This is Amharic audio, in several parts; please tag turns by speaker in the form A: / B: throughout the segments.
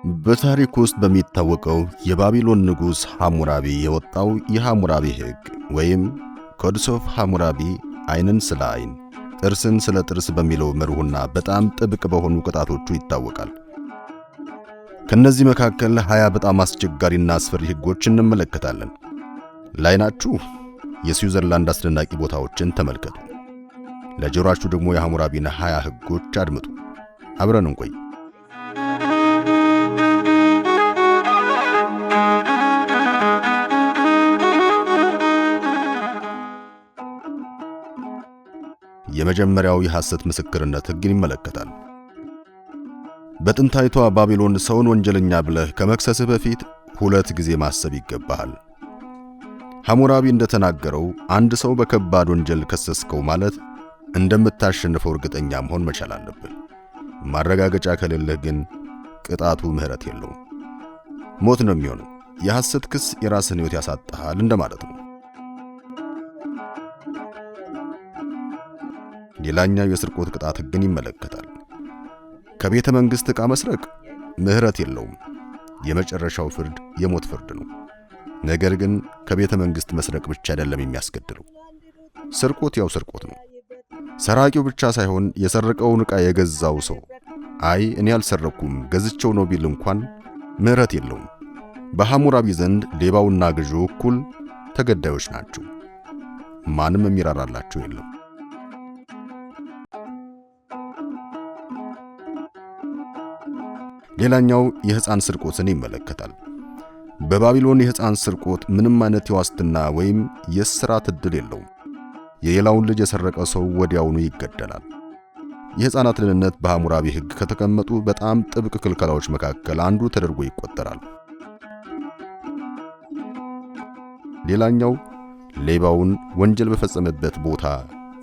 A: በታሪክ ውስጥ በሚታወቀው የባቢሎን ንጉሥ ሐሙራቢ የወጣው የሐሙራቢ ሕግ ወይም ኮድስ ኦፍ ሐሙራቢ ዓይንን ስለ ዓይን ጥርስን ስለ ጥርስ በሚለው መርሁና በጣም ጥብቅ በሆኑ ቅጣቶቹ ይታወቃል። ከነዚህ መካከል 20 በጣም አስቸጋሪና አስፈሪ ሕጎች እንመለከታለን። ለዓይናችሁ የስዊዘርላንድ አስደናቂ ቦታዎችን ተመልከቱ። ለጆሮአችሁ ደግሞ የሐሙራቢን 20 ሕጎች አድምጡ። አብረን እንቆይ። የመጀመሪያው የሐሰት ምስክርነት ሕግን ይመለከታል። በጥንታዊቷ ባቢሎን ሰውን ወንጀለኛ ብለህ ከመክሰስህ በፊት 2 ጊዜ ማሰብ ይገባሃል። ሐሙራቢ እንደተናገረው አንድ ሰው በከባድ ወንጀል ከሰስከው ማለት እንደምታሸንፈው እርግጠኛ መሆን መቻል አለብህ። ማረጋገጫ ከሌለህ ግን ቅጣቱ ምሕረት የለውም፣ ሞት ነው የሚሆነው። የሐሰት ክስ የራስን ሕይወት ያሳጣሃል እንደማለት ነው። ሌላኛው የስርቆት ቅጣት ሕግን ይመለከታል። ከቤተ መንግሥት ዕቃ መስረቅ ምሕረት የለውም። የመጨረሻው ፍርድ የሞት ፍርድ ነው። ነገር ግን ከቤተ መንግሥት መስረቅ ብቻ አይደለም የሚያስገድለው። ስርቆት ያው ስርቆት ነው። ሰራቂው ብቻ ሳይሆን የሰረቀውን ዕቃ የገዛው ሰው አይ እኔ አልሰረኩም ገዝቼው ነው ቢል እንኳን ምሕረት የለውም። በሐሙራቢ ዘንድ ሌባውና ገዢው እኩል ተገዳዮች ናቸው። ማንም የሚራራላቸው የለም። ሌላኛው የሕፃን ስርቆትን ይመለከታል። በባቢሎን የሕፃን ስርቆት ምንም አይነት የዋስትና ወይም የእስራት ዕድል የለውም። የሌላውን ልጅ የሰረቀ ሰው ወዲያውኑ ይገደላል። የሕፃናት ደህንነት በሐሙራቢ ሕግ ከተቀመጡ በጣም ጥብቅ ክልከላዎች መካከል አንዱ ተደርጎ ይቆጠራል። ሌላኛው ሌባውን ወንጀል በፈጸመበት ቦታ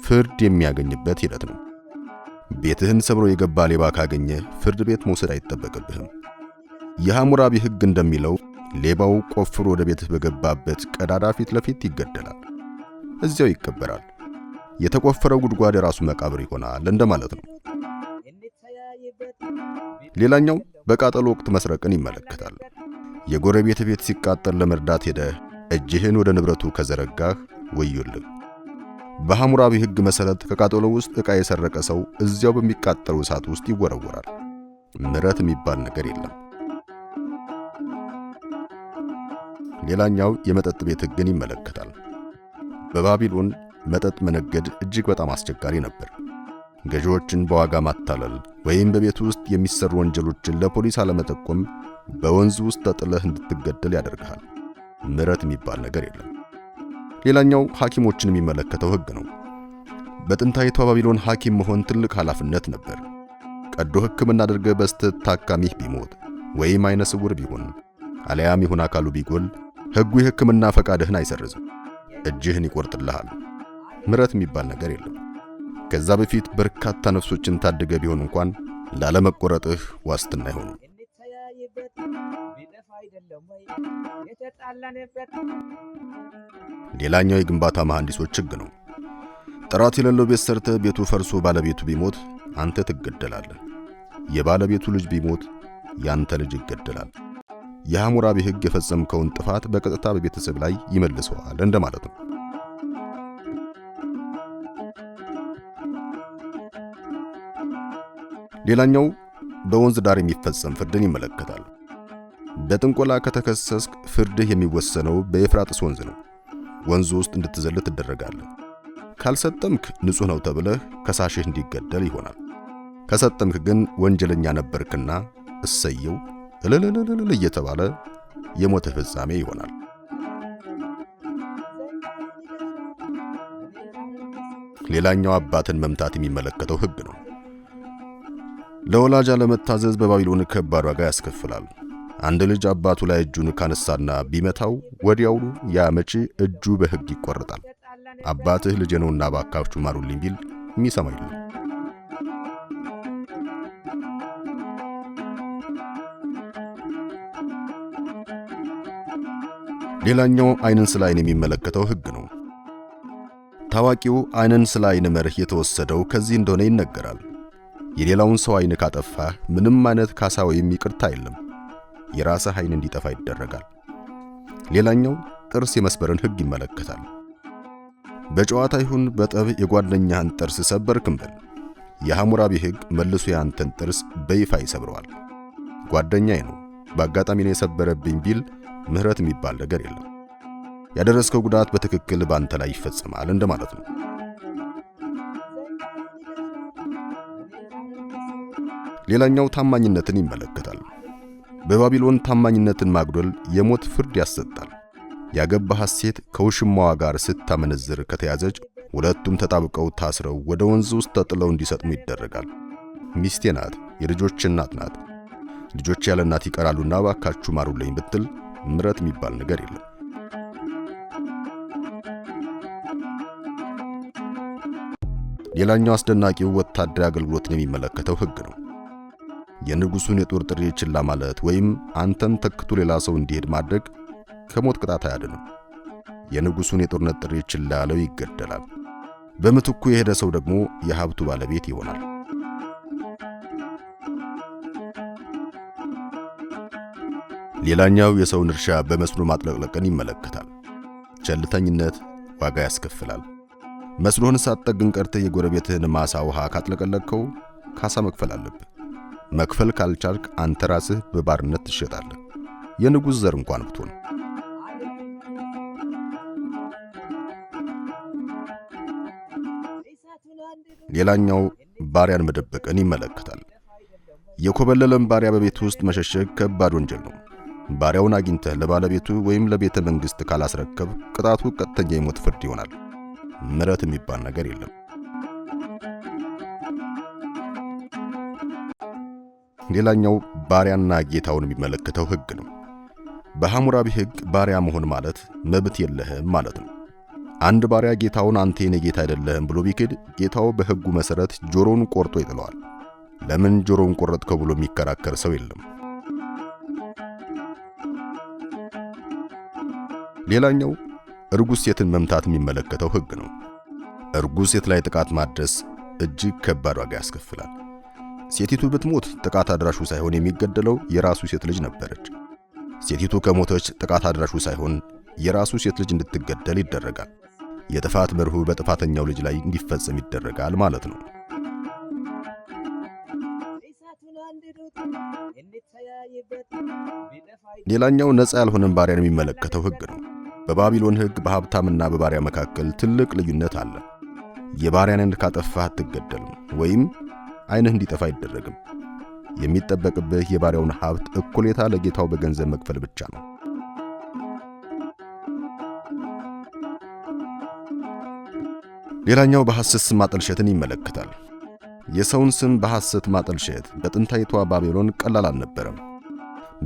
A: ፍርድ የሚያገኝበት ሂደት ነው። ቤትህን ሰብሮ የገባ ሌባ ካገኘ ፍርድ ቤት መውሰድ አይጠበቅብህም። የሐሙራቢ ሕግ እንደሚለው ሌባው ቆፍሮ ወደ ቤትህ በገባበት ቀዳዳ ፊት ለፊት ይገደላል፣ እዚያው ይቀበራል። የተቆፈረው ጉድጓድ የራሱ መቃብር ይሆናል እንደማለት ነው። ሌላኛው በቃጠሎ ወቅት መስረቅን ይመለከታል። የጎረቤት ቤት ሲቃጠል ለመርዳት ሄደህ እጅህን ወደ ንብረቱ ከዘረጋህ ወዮልህ። በሐሙራቢ ሕግ መሰረት ከቃጠሎ ውስጥ ዕቃ የሰረቀ ሰው እዚያው በሚቃጠለው እሳት ውስጥ ይወረወራል። ምሕረት የሚባል ነገር የለም። ሌላኛው የመጠጥ ቤት ሕግን ይመለከታል። በባቢሎን መጠጥ መነገድ እጅግ በጣም አስቸጋሪ ነበር። ገዢዎችን በዋጋ ማታለል ወይም በቤት ውስጥ የሚሰሩ ወንጀሎችን ለፖሊስ አለመጠቆም በወንዝ ውስጥ ተጥለህ እንድትገደል ያደርግሃል። ምሕረት የሚባል ነገር የለም። ሌላኛው ሐኪሞችን የሚመለከተው ሕግ ነው። በጥንታዊቷ ባቢሎን ሐኪም መሆን ትልቅ ኃላፊነት ነበር። ቀዶ ሕክምና አድርገህ በስተት ታካሚህ ቢሞት ወይም ዓይነ ስውር ቢሆን አለያም ይሁን አካሉ ቢጎል ሕጉ የሕክምና ፈቃድህን አይሰርዝም፣ እጅህን ይቆርጥልሃል። ምሕረት የሚባል ነገር የለም። ከዛ በፊት በርካታ ነፍሶችን ታድገ ቢሆን እንኳን ላለመቆረጥህ ዋስትና አይሆንም። ሌላኛው የግንባታ መሐንዲሶች ሕግ ነው። ጥራት የሌለው ቤት ሰርተህ ቤቱ ፈርሶ ባለቤቱ ቢሞት አንተ ትገደላለህ። የባለቤቱ ልጅ ቢሞት ያንተ ልጅ ይገደላል። የሐሙራቢ ሕግ የፈጸምከውን ጥፋት በቀጥታ በቤተሰብ ላይ ይመልሰዋል እንደማለት ነው። ሌላኛው በወንዝ ዳር የሚፈጸም ፍርድን ይመለከታል። በጥንቆላ ከተከሰስክ ፍርድህ የሚወሰነው በኤፍራጥስ ወንዝ ነው። ወንዙ ውስጥ እንድትዘል ትደረጋለህ። ካልሰጠምክ ንጹሕ ነው ተብለህ ከሳሽህ እንዲገደል ይሆናል። ከሰጠምክ ግን ወንጀለኛ ነበርክና እሰየው እልልልልል እየተባለ የሞት ፍጻሜ ይሆናል። ሌላኛው አባትን መምታት የሚመለከተው ሕግ ነው። ለወላጅ አለመታዘዝ በባቢሎን ከባድ ዋጋ ያስከፍላል። አንድ ልጅ አባቱ ላይ እጁን ካነሳና ቢመታው ወዲያውኑ ያ መጪ እጁ በሕግ ይቆረጣል። አባትህ ልጄ ነውና ባካችሁ ማሩልኝ ቢል የሚሰማ የለም። ሌላኛው ዓይንን ስለ ዓይን የሚመለከተው ሕግ ነው። ታዋቂው ዓይንን ስለ ዓይን መርህ የተወሰደው ከዚህ እንደሆነ ይነገራል። የሌላውን ሰው ዓይን ካጠፋህ ምንም አይነት ካሳ ወይም ይቅርታ የለም። የራስህ ዓይን እንዲጠፋ ይደረጋል። ሌላኛው ጥርስ የመስበርን ሕግ ይመለከታል። በጨዋታ ይሁን በጠብ የጓደኛህን ጥርስ ሰበርክም በል የሐሙራቢ ሕግ መልሶ ያንተን ጥርስ በይፋ ይሰብረዋል። ጓደኛዬ ነው በአጋጣሚ ነው የሰበረብኝ ቢል ምህረት የሚባል ነገር የለም። ያደረስከው ጉዳት በትክክል ባንተ ላይ ይፈጸማል እንደማለት ነው። ሌላኛው ታማኝነትን ይመለከታል። በባቢሎን ታማኝነትን ማጉደል የሞት ፍርድ ያሰጣል። ያገባሃት ሴት ከውሽማዋ ጋር ስታመነዝር ከተያዘች ሁለቱም ተጣብቀው ታስረው ወደ ወንዝ ውስጥ ተጥለው እንዲሰጥሙ ይደረጋል። ሚስቴ ናት፣ የልጆች እናት ናት፣ ልጆች ያለ እናት ይቀራሉና እባካችሁ ማሩልኝ ብትል ምሕረት የሚባል ነገር የለም። ሌላኛው አስደናቂው ወታደራዊ አገልግሎትን የሚመለከተው ሕግ ነው። የንጉሱን የጦር ጥሪ ችላ ማለት ወይም አንተን ተክቶ ሌላ ሰው እንዲሄድ ማድረግ ከሞት ቅጣት አያድንም። የንጉሱን የጦርነት ጥሪ ችላ ያለው ይገደላል። በምትኩ የሄደ ሰው ደግሞ የሀብቱ ባለቤት ይሆናል። ሌላኛው የሰውን እርሻ በመስኖ ማጥለቅለቅን ይመለከታል። ቸልተኝነት ዋጋ ያስከፍላል። መስኖህን ሳትጠግን ቀርተህ የጎረቤትህን ማሳ ውሃ ካጥለቀለቅከው ካሳ መክፈል አለብህ። መክፈል ካልቻልክ አንተ ራስህ በባርነት ትሸጣለህ፣ የንጉሥ ዘር እንኳን ብትሆን። ሌላኛው ባሪያን መደበቅን ይመለከታል። የኮበለለን ባሪያ በቤት ውስጥ መሸሸግ ከባድ ወንጀል ነው። ባሪያውን አግኝተህ ለባለቤቱ ወይም ለቤተ መንግሥት ካላስረከብ ቅጣቱ ቀጥተኛ የሞት ፍርድ ይሆናል። ምሕረት የሚባል ነገር የለም። ሌላኛው ባሪያና ጌታውን የሚመለከተው ሕግ ነው። በሐሙራቢ ሕግ ባሪያ መሆን ማለት መብት የለህም ማለት ነው። አንድ ባሪያ ጌታውን አንተ የኔ ጌታ አይደለህም ብሎ ቢክድ ጌታው በሕጉ መሠረት ጆሮውን ቆርጦ ይጥለዋል። ለምን ጆሮውን ቆረጥከው ብሎ የሚከራከር ሰው የለም። ሌላኛው እርጉዝ ሴትን መምታት የሚመለከተው ሕግ ነው። እርጉዝ ሴት ላይ ጥቃት ማድረስ እጅግ ከባድ ዋጋ ያስከፍላል። ሴቲቱ ብትሞት ጥቃት አድራሹ ሳይሆን የሚገደለው የራሱ ሴት ልጅ ነበረች። ሴቲቱ ከሞተች ጥቃት አድራሹ ሳይሆን የራሱ ሴት ልጅ እንድትገደል ይደረጋል። የጥፋት መርሁ በጥፋተኛው ልጅ ላይ እንዲፈጸም ይደረጋል ማለት ነው። ሌላኛው ነፃ ያልሆነን ባሪያን የሚመለከተው ሕግ ነው። በባቢሎን ሕግ በሀብታምና በባሪያ መካከል ትልቅ ልዩነት አለ። የባሪያን ዓይን ካጠፋህ አትገደልም ወይም ዓይንህ እንዲጠፋ አይደረግም። የሚጠበቅብህ የባሪያውን ሀብት እኩሌታ ለጌታው በገንዘብ መክፈል ብቻ ነው። ሌላኛው በሐሰት ስም ማጠልሸትን ይመለከታል። የሰውን ስም በሐሰት ማጠልሸት በጥንታዊቷ ባቢሎን ቀላል አልነበረም።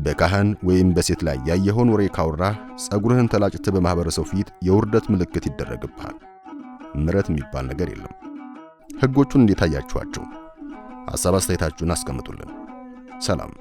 A: በካህን ወይም በሴት ላይ ያየኸውን ወሬ ካወራህ ጸጉርህን ተላጭተህ በማህበረሰቡ ፊት የውርደት ምልክት ይደረግብሃል። ምሕረት የሚባል ነገር የለም። ሕጎቹን እንዴት አያችኋቸው? ሐሳብ አስተያየታችሁን አስቀምጡልን። ሰላም።